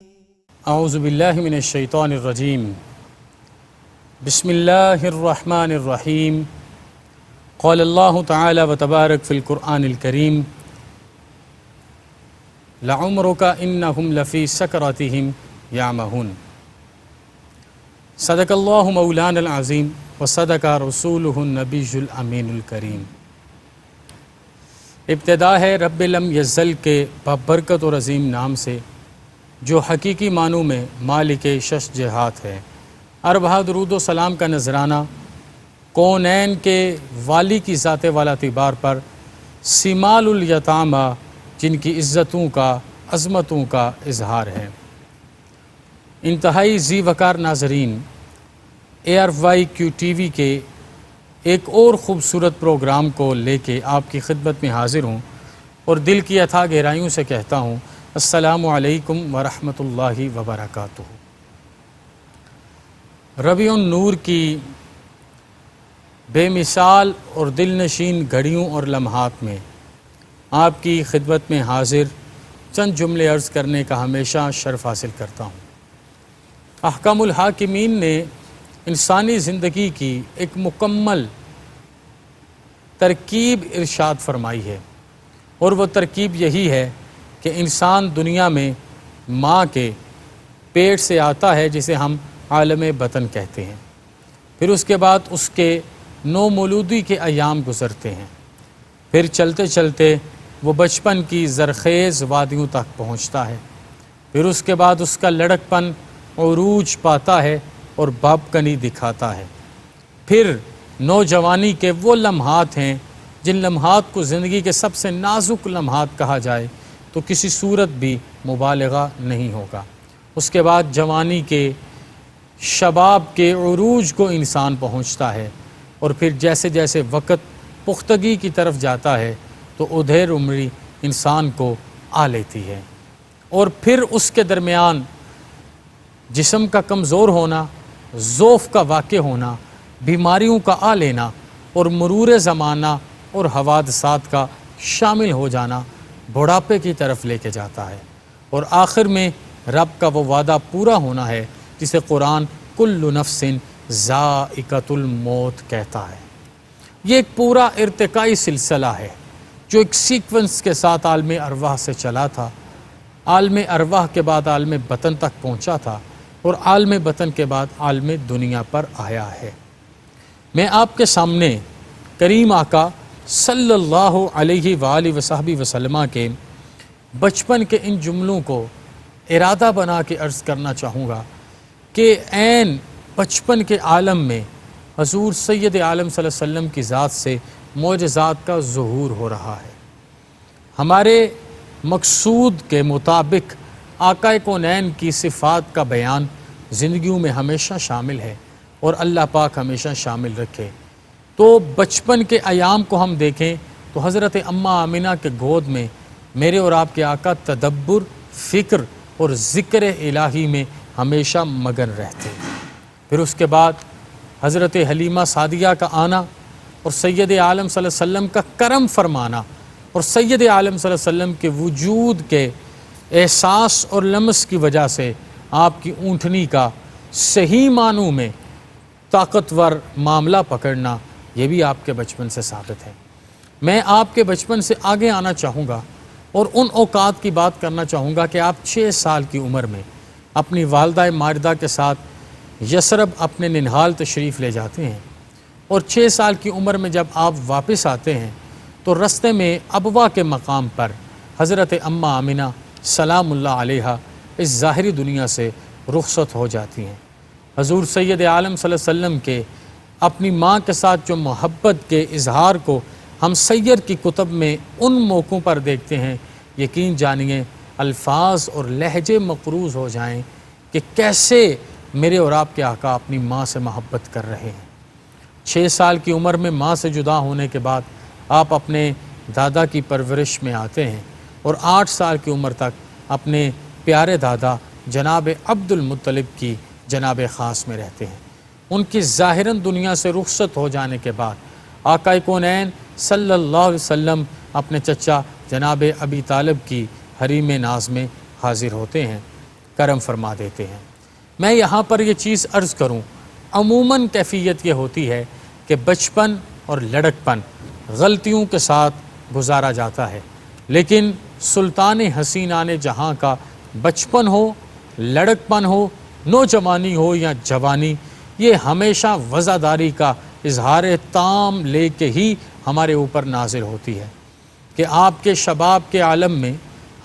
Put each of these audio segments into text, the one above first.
اعوذ باللہ من الشیطان الرجیم بسم اللہ الرحمن الرحیم قال اللہ تعالی و تبارک فی القرآن الکریم لعمرک انہم لفی سکرتہم یعمہون صدق اللہ مولانا العظیم و صدق رسولہ النبی الامین الکریم۔ ابتدا ہے رب لم یزل کے بابرکت اور عظیم نام سے، جو حقیقی معنوں میں مالک شش جہات ہے۔ اربہ درود و سلام کا نذرانہ کونین کے والی کی ذات والا اعتبار پر سیمال الیتامہ، جن کی عزتوں کا عظمتوں کا اظہار ہے۔ انتہائی ذی وقار ناظرین، ARYQ TV کے ایک اور خوبصورت پروگرام کو لے کے آپ کی خدمت میں حاضر ہوں اور دل کی اتھاہ گہرائیوں سے کہتا ہوں السلام علیکم ورحمۃ اللہ وبرکاتہ۔ ربیع النور کی بے مثال اور دل نشین گھڑیوں اور لمحات میں آپ کی خدمت میں حاضر چند جملے عرض کرنے کا ہمیشہ شرف حاصل کرتا ہوں۔ احکام الحاکمین نے انسانی زندگی کی ایک مکمل ترکیب ارشاد فرمائی ہے، اور وہ ترکیب یہی ہے کہ انسان دنیا میں ماں کے پیٹ سے آتا ہے، جسے ہم عالم بطن کہتے ہیں۔ پھر اس کے بعد اس کے نومولودی کے ایام گزرتے ہیں، پھر چلتے چلتے وہ بچپن کی زرخیز وادیوں تک پہنچتا ہے، پھر اس کے بعد اس کا لڑکپن عروج پاتا ہے اور بابکنی دکھاتا ہے، پھر نوجوانی کے وہ لمحات ہیں جن لمحات کو زندگی کے سب سے نازک لمحات کہا جائے تو کسی صورت بھی مبالغہ نہیں ہوگا۔ اس کے بعد جوانی کے شباب کے عروج کو انسان پہنچتا ہے، اور پھر جیسے جیسے وقت پختگی کی طرف جاتا ہے تو ادھیر عمری انسان کو آ لیتی ہے، اور پھر اس کے درمیان جسم کا کمزور ہونا، ضعف کا واقع ہونا، بیماریوں کا آ لینا اور مرور زمانہ اور حوادثات کا شامل ہو جانا بڑھاپے کی طرف لے کے جاتا ہے، اور آخر میں رب کا وہ وعدہ پورا ہونا ہے جسے قرآن کل نفس ذائقۃ الموت کہتا ہے۔ یہ ایک پورا ارتقائی سلسلہ ہے جو ایک سیکونس کے ساتھ عالم ارواح سے چلا تھا، عالم ارواح کے بعد عالم بطن تک پہنچا تھا، اور عالم بطن کے بعد عالم دنیا پر آیا ہے۔ میں آپ کے سامنے کریم آقا صلی اللہ علیہ وآلہ وصحبہ وسلم کے بچپن کے ان جملوں کو ارادہ بنا کے عرض کرنا چاہوں گا کہ عین بچپن کے عالم میں حضور سید عالم صلی اللہ علیہ وسلم کی ذات سے معجزات کا ظہور ہو رہا ہے۔ ہمارے مقصود کے مطابق آقا کونین کی صفات کا بیان زندگیوں میں ہمیشہ شامل ہے، اور اللہ پاک ہمیشہ شامل رکھے۔ تو بچپن کے ایام کو ہم دیکھیں تو حضرت اماں آمنہ کے گود میں میرے اور آپ کے آقا تدبر، فکر اور ذکر الہی میں ہمیشہ مگن رہتے۔ پھر اس کے بعد حضرت حلیمہ سعدیہ کا آنا اور سید عالم صلی اللہ علیہ وسلم کا کرم فرمانا، اور سید عالم صلی اللہ علیہ وسلم کے وجود کے احساس اور لمس کی وجہ سے آپ کی اونٹنی کا صحیح معنوں میں طاقتور معاملہ پکڑنا، یہ بھی آپ کے بچپن سے ثابت ہے۔ میں آپ کے بچپن سے آگے آنا چاہوں گا اور ان اوقات کی بات کرنا چاہوں گا کہ آپ 6 سال کی عمر میں اپنی والدہ ماجدہ کے ساتھ یثرب اپنے ننہال تشریف لے جاتے ہیں، اور 6 سال کی عمر میں جب آپ واپس آتے ہیں تو رستے میں ابوا کے مقام پر حضرت اماں آمنہ سلام اللہ علیہا اس ظاہری دنیا سے رخصت ہو جاتی ہیں۔ حضور سید عالم صلی اللہ علیہ وسلم کے اپنی ماں کے ساتھ جو محبت کے اظہار کو ہم سیر کی کتب میں ان موقعوں پر دیکھتے ہیں، یقین جانیے الفاظ اور لہجے مقروض ہو جائیں کہ کیسے میرے اور آپ کے آقا اپنی ماں سے محبت کر رہے ہیں۔ 6 سال کی عمر میں ماں سے جدا ہونے کے بعد آپ اپنے دادا کی پرورش میں آتے ہیں، اور 8 سال کی عمر تک اپنے پیارے دادا جناب عبد المطلب کی جناب خاص میں رہتے ہیں۔ ان کی ظاہراً دنیا سے رخصت ہو جانے کے بعد آقا کونین صلی اللہ علیہ وسلم اپنے چچا جناب ابی طالب کی حریم ناز میں حاضر ہوتے ہیں، کرم فرما دیتے ہیں۔ میں یہاں پر یہ چیز عرض کروں، عموماً کیفیت یہ ہوتی ہے کہ بچپن اور لڑکپن غلطیوں کے ساتھ گزارا جاتا ہے، لیکن سلطان حسینان جہاں کا بچپن ہو، لڑکپن ہو، نوجوانی ہو یا جوانی، یہ ہمیشہ وزاداری کا اظہار تام لے کے ہی ہمارے اوپر نازل ہوتی ہے۔ کہ آپ کے شباب کے عالم میں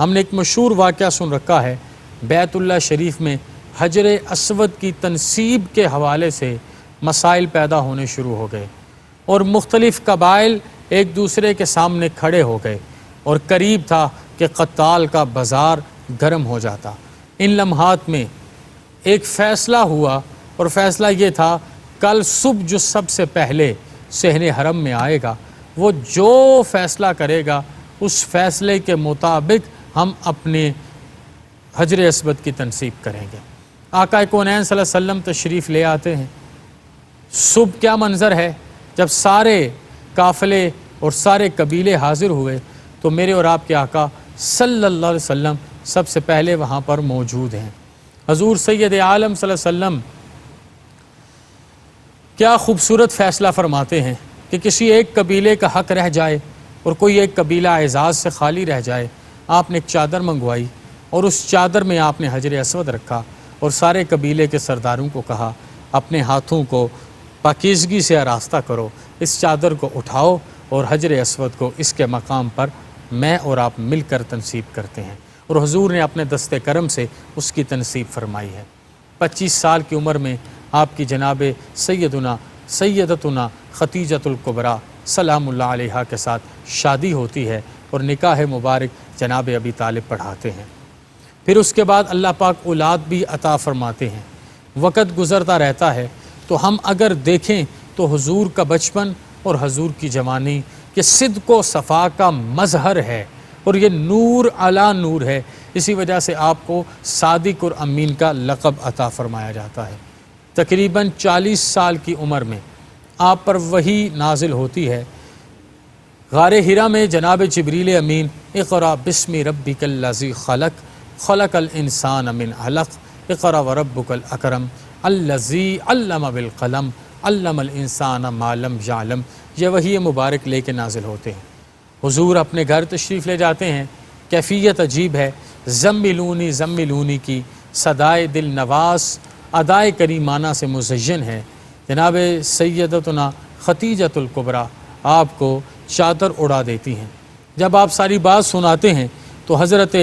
ہم نے ایک مشہور واقعہ سن رکھا ہے، بیت اللہ شریف میں حجر اسود کی تنصیب کے حوالے سے مسائل پیدا ہونے شروع ہو گئے اور مختلف قبائل ایک دوسرے کے سامنے کھڑے ہو گئے اور قریب تھا کہ قتال کا بازار گرم ہو جاتا۔ ان لمحات میں ایک فیصلہ ہوا اور فیصلہ یہ تھا، کل صبح جو سب سے پہلے صحن حرم میں آئے گا وہ جو فیصلہ کرے گا اس فیصلے کے مطابق ہم اپنے حجر اسود کی تنصیب کریں گے۔ آقا کونین صلی اللہ علیہ وسلم تشریف لے آتے ہیں۔ صبح کیا منظر ہے، جب سارے قافلے اور سارے قبیلے حاضر ہوئے تو میرے اور آپ کے آقا صلی اللہ علیہ وسلم سب سے پہلے وہاں پر موجود ہیں۔ حضور سید عالم صلی اللہ علیہ وسلم کیا خوبصورت فیصلہ فرماتے ہیں کہ کسی ایک قبیلے کا حق رہ جائے اور کوئی ایک قبیلہ اعزاز سے خالی رہ جائے، آپ نے ایک چادر منگوائی اور اس چادر میں آپ نے حجر اسود رکھا اور سارے قبیلے کے سرداروں کو کہا اپنے ہاتھوں کو پاکیزگی سے آراستہ کرو، اس چادر کو اٹھاؤ اور حجر اسود کو اس کے مقام پر میں اور آپ مل کر تنصیب کرتے ہیں۔ اور حضور نے اپنے دست کرم سے اس کی تنصیب فرمائی ہے۔ 25 سال کی عمر میں آپ کی جناب سیدتنا خدیجۃ الکبریٰ سلام اللہ علیہا کے ساتھ شادی ہوتی ہے اور نکاح مبارک جناب ابی طالب پڑھاتے ہیں۔ پھر اس کے بعد اللہ پاک اولاد بھی عطا فرماتے ہیں۔ وقت گزرتا رہتا ہے تو ہم اگر دیکھیں تو حضور کا بچپن اور حضور کی جوانی کہ صدق و صفا کا مظہر ہے اور یہ نور علی نور ہے، اسی وجہ سے آپ کو صادق اور امین کا لقب عطا فرمایا جاتا ہے۔ تقریباً 40 سال کی عمر میں آپ پر وحی نازل ہوتی ہے۔ غار حرا میں جناب جبریل امین اقرأ بسم ربک الذی خلق خلق الانسان من علق اقرأ وربک الاکرم الذی علم بالقلم علم الانسان ما لم یعلم، یہ وحی مبارک لے کے نازل ہوتے ہیں۔ حضور اپنے گھر تشریف لے جاتے ہیں، کیفیت عجیب ہے، زملونی زملونی کی صدائے دل نواز ادائے کریمانہ سے مزین ہے۔ جناب سیدتنا خدیجۃ الکبریٰ آپ کو چادر اڑا دیتی ہیں۔ جب آپ ساری بات سناتے ہیں تو حضرت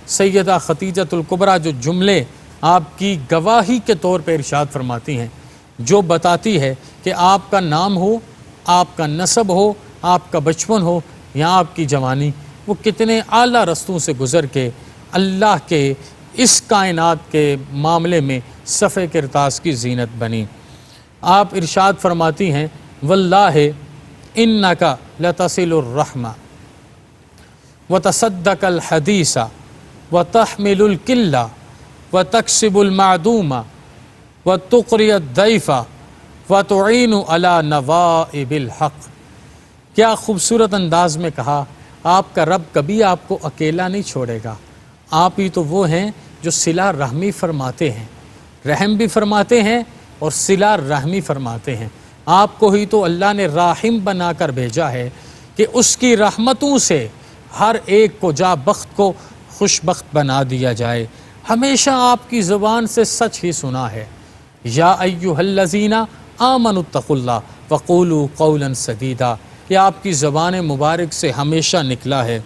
سیدہ خدیجۃ الکبریٰ جو جملے آپ کی گواہی کے طور پہ ارشاد فرماتی ہیں، جو بتاتی ہے کہ آپ کا نام ہو، آپ کا نسب ہو، آپ کا بچپن ہو یا آپ کی جوانی، وہ کتنے اعلیٰ رستوں سے گزر کے اللہ کے اس کائنات کے معاملے میں صفِ کرتاس کی زینت بنی۔ آپ ارشاد فرماتی ہیں واللہ انک لتصل الرحمہ وتصدق الحدیث وتحمل الکلہ وتکسب المعدوم وتقری الضیف وتعین علی نوائب الحق۔ کیا خوبصورت انداز میں کہا، آپ کا رب کبھی آپ کو اکیلا نہیں چھوڑے گا، آپ ہی تو وہ ہیں جو صلہ رحمی فرماتے ہیں، رحم بھی فرماتے ہیں اور صلہ رحمی فرماتے ہیں۔ آپ کو ہی تو اللہ نے راحم بنا کر بھیجا ہے کہ اس کی رحمتوں سے ہر ایک کو جا بخت کو خوش بخت بنا دیا جائے۔ ہمیشہ آپ کی زبان سے سچ ہی سنا ہے، یا ایھا الذین آمنوا اتقوا اللہ وقولوا قولا سدیدا، یہ آپ کی زبان مبارک سے ہمیشہ نکلا ہے۔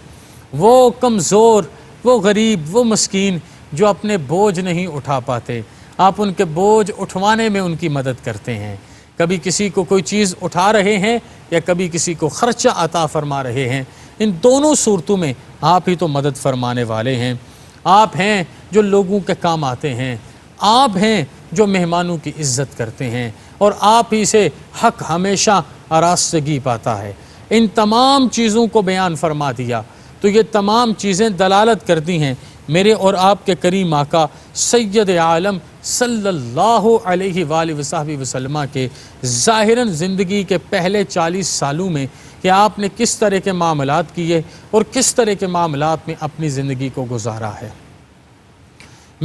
وہ کمزور، وہ غریب، وہ مسکین جو اپنے بوجھ نہیں اٹھا پاتے، آپ ان کے بوجھ اٹھوانے میں ان کی مدد کرتے ہیں۔ کبھی کسی کو کوئی چیز اٹھا رہے ہیں یا کبھی کسی کو خرچہ عطا فرما رہے ہیں، ان دونوں صورتوں میں آپ ہی تو مدد فرمانے والے ہیں۔ آپ ہیں جو لوگوں کے کام آتے ہیں، آپ ہیں جو مہمانوں کی عزت کرتے ہیں، اور آپ ہی سے حق ہمیشہ آراستگی پاتا ہے۔ ان تمام چیزوں کو بیان فرما دیا تو یہ تمام چیزیں دلالت کرتی ہیں میرے اور آپ کے کریم آقا سید عالم صلی اللہ علیہ وآلہ وصحبہ وسلم کے ظاہراً زندگی کے پہلے 40 سالوں میں کہ آپ نے کس طرح کے معاملات کیے اور کس طرح کے معاملات میں اپنی زندگی کو گزارا ہے۔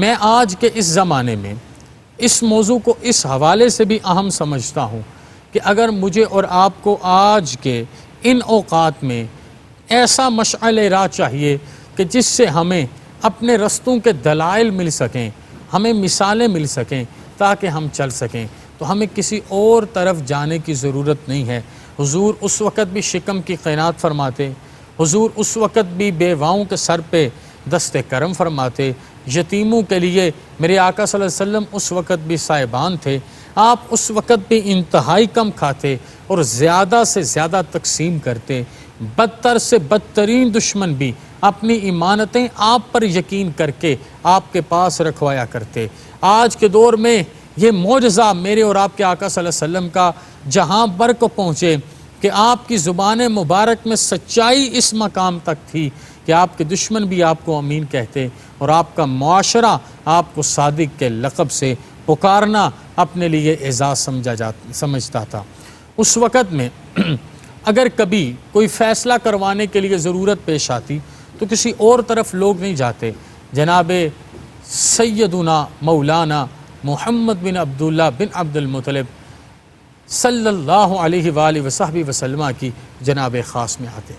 میں آج کے اس زمانے میں اس موضوع کو اس حوالے سے بھی اہم سمجھتا ہوں کہ اگر مجھے اور آپ کو آج کے ان اوقات میں ایسا مشعل راہ چاہیے کہ جس سے ہمیں اپنے رستوں کے دلائل مل سکیں، ہمیں مثالیں مل سکیں تاکہ ہم چل سکیں، تو ہمیں کسی اور طرف جانے کی ضرورت نہیں ہے۔ حضور اس وقت بھی شکم کی قینات فرماتے، حضور اس وقت بھی بیواؤں کے سر پہ دست کرم فرماتے، یتیموں کے لیے میرے آقا صلی اللہ علیہ وسلم اس وقت بھی سائبان تھے، آپ اس وقت بھی انتہائی کم کھاتے اور زیادہ سے زیادہ تقسیم کرتے، بدتر سے بدترین دشمن بھی اپنی ایمانتیں آپ پر یقین کر کے آپ کے پاس رکھوایا کرتے۔ آج کے دور میں یہ معجزہ میرے اور آپ کے آقا صلی اللہ علیہ وسلم کا جہاں بر کو پہنچے کہ آپ کی زبان مبارک میں سچائی اس مقام تک تھی کہ آپ کے دشمن بھی آپ کو امین کہتے اور آپ کا معاشرہ آپ کو صادق کے لقب سے پکارنا اپنے لیے اعزاز سمجھتا تھا۔ اس وقت میں اگر کبھی کوئی فیصلہ کروانے کے لیے ضرورت پیش آتی تو کسی اور طرف لوگ نہیں جاتے، جناب سیدنا مولانا محمد بن عبداللہ بن عبد المطلب صلی اللہ علیہ وآلہ وصحبہ وسلم کی جناب خاص میں آتے۔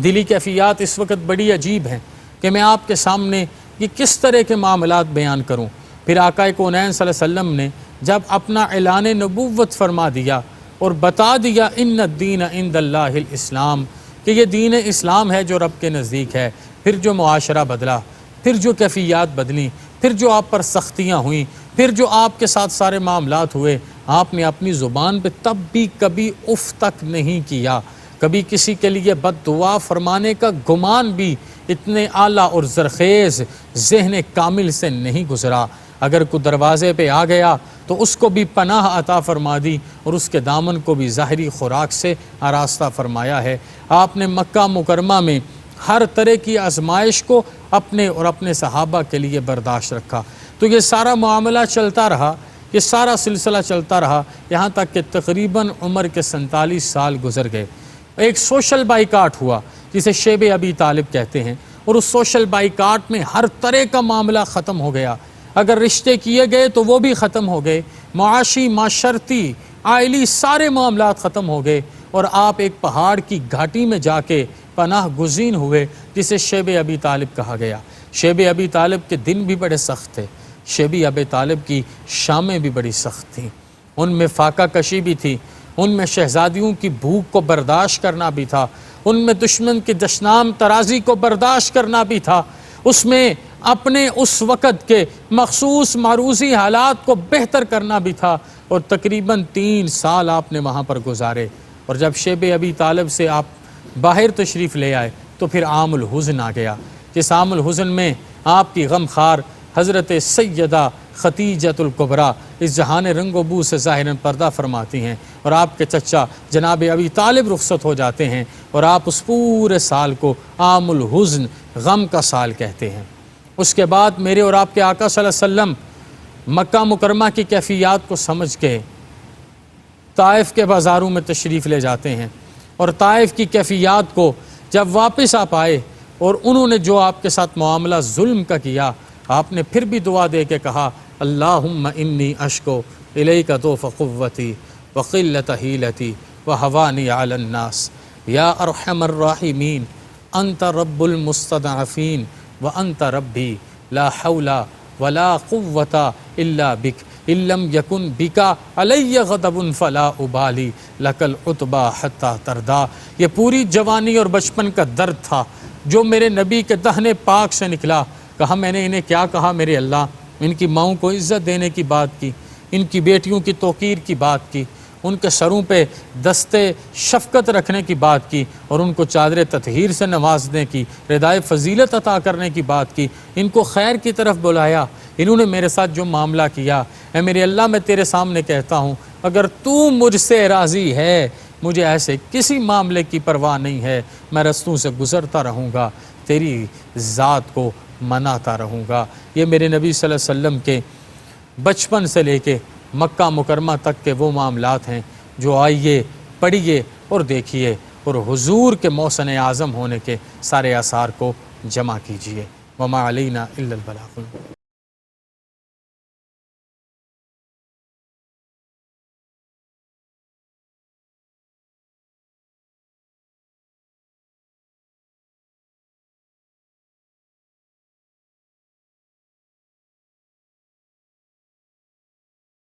دلی کیفیات اس وقت بڑی عجیب ہیں کہ میں آپ کے سامنے یہ کس طرح کے معاملات بیان کروں۔ پھر آقا کونین صلی اللہ علیہ وسلم نے جب اپنا اعلان نبوت فرما دیا اور بتا دیا ان الدین عند اللہ الاسلام کہ یہ دین اسلام ہے جو رب کے نزدیک ہے، پھر جو معاشرہ بدلا، پھر جو کیفیات بدلیں، پھر جو آپ پر سختیاں ہوئیں، پھر جو آپ کے ساتھ سارے معاملات ہوئے، آپ نے اپنی زبان پہ تب بھی کبھی اف تک نہیں کیا، کبھی کسی کے لیے بد دعا فرمانے کا گمان بھی اتنے اعلیٰ اور زرخیز ذہن کامل سے نہیں گزرا۔ اگر کوئی دروازے پہ آ گیا تو اس کو بھی پناہ عطا فرما دی اور اس کے دامن کو بھی ظاہری خوراک سے آراستہ فرمایا ہے۔ آپ نے مکہ مکرمہ میں ہر طرح کی آزمائش کو اپنے اور اپنے صحابہ کے لیے برداشت رکھا۔ تو یہ سارا معاملہ چلتا رہا، یہ سارا سلسلہ چلتا رہا، یہاں تک کہ تقریباً عمر کے 47 سال گزر گئے۔ ایک سوشل بائیکاٹ ہوا جسے شیب ابی طالب کہتے ہیں، اور اس سوشل بائیکاٹ میں ہر طرح کا معاملہ ختم ہو گیا۔ اگر رشتے کیے گئے تو وہ بھی ختم ہو گئے، معاشی، معاشرتی، عائلی سارے معاملات ختم ہو گئے، اور آپ ایک پہاڑ کی گھاٹی میں جا کے پناہ گزین ہوئے جسے شیب ابی طالب کہا گیا۔ شیب ابی طالب کے دن بھی بڑے سخت تھے، شیب ابی طالب کی شامیں بھی بڑی سخت تھیں، ان میں فاقہ کشی بھی تھی، ان میں شہزادیوں کی بھوک کو برداشت کرنا بھی تھا، ان میں دشمن کی دشنام ترازی کو برداشت کرنا بھی تھا، اس میں اپنے اس وقت کے مخصوص معروضی حالات کو بہتر کرنا بھی تھا، اور تقریباً 3 سال آپ نے وہاں پر گزارے۔ اور جب شیب ابی طالب سے آپ باہر تشریف لے آئے تو پھر عام الحزن آ گیا، جس عام الحزن میں آپ کی غم خار حضرت سیدہ خدیجۃ الکبریٰ اس جہان رنگ و بو سے ظاہراً پردہ فرماتی ہیں، اور آپ کے چچا جناب ابی طالب رخصت ہو جاتے ہیں، اور آپ اس پورے سال کو عام الحزن، غم کا سال کہتے ہیں۔ اس کے بعد میرے اور آپ کے آقا صلی اللہ علیہ وسلم مکہ مکرمہ کی کیفیات کو سمجھ کے طائف کے بازاروں میں تشریف لے جاتے ہیں، اور طائف کی کیفیات کو جب واپس آپ آئے اور انہوں نے جو آپ کے ساتھ معاملہ ظلم کا کیا، آپ نے پھر بھی دعا دے کے کہا اللہم انی اشکو الیک ضعف قوتی وقلۃ حیلتی وہوانی علی الناس یا ارحم الراحمین انت رب المستضعفین وانت ربی لا حول ولا قوۃ الا بک ان لم یکن بکا علی غضب فلا ابالی لک العتبی حتی ترضی۔ یہ پوری جوانی اور بچپن کا درد تھا جو میرے نبی کے دہن پاک سے نکلا۔ کہا میں نے انہیں کیا کہا میرے اللہ؟ ان کی ماؤں کو عزت دینے کی بات کی، ان کی بیٹیوں کی توقیر کی بات کی، ان کے سروں پہ دستے شفقت رکھنے کی بات کی، اور ان کو چادر تطہیر سے نوازنے کی، ردائے فضیلت عطا کرنے کی بات کی، ان کو خیر کی طرف بلایا۔ انہوں نے میرے ساتھ جو معاملہ کیا، اے میرے اللہ میں تیرے سامنے کہتا ہوں اگر تو مجھ سے راضی ہے، مجھے ایسے کسی معاملے کی پرواہ نہیں ہے، میں رستوں سے گزرتا رہوں گا، تیری ذات کو مناتا رہوں گا۔ یہ میرے نبی صلی اللہ علیہ وسلم کے بچپن سے لے کے مکہ مکرمہ تک کے وہ معاملات ہیں جو آئیے، پڑھیے اور دیکھیے، اور حضور کے محسن اعظم ہونے کے سارے آثار کو جمع کیجیے۔ وما علینا الا البلاغ۔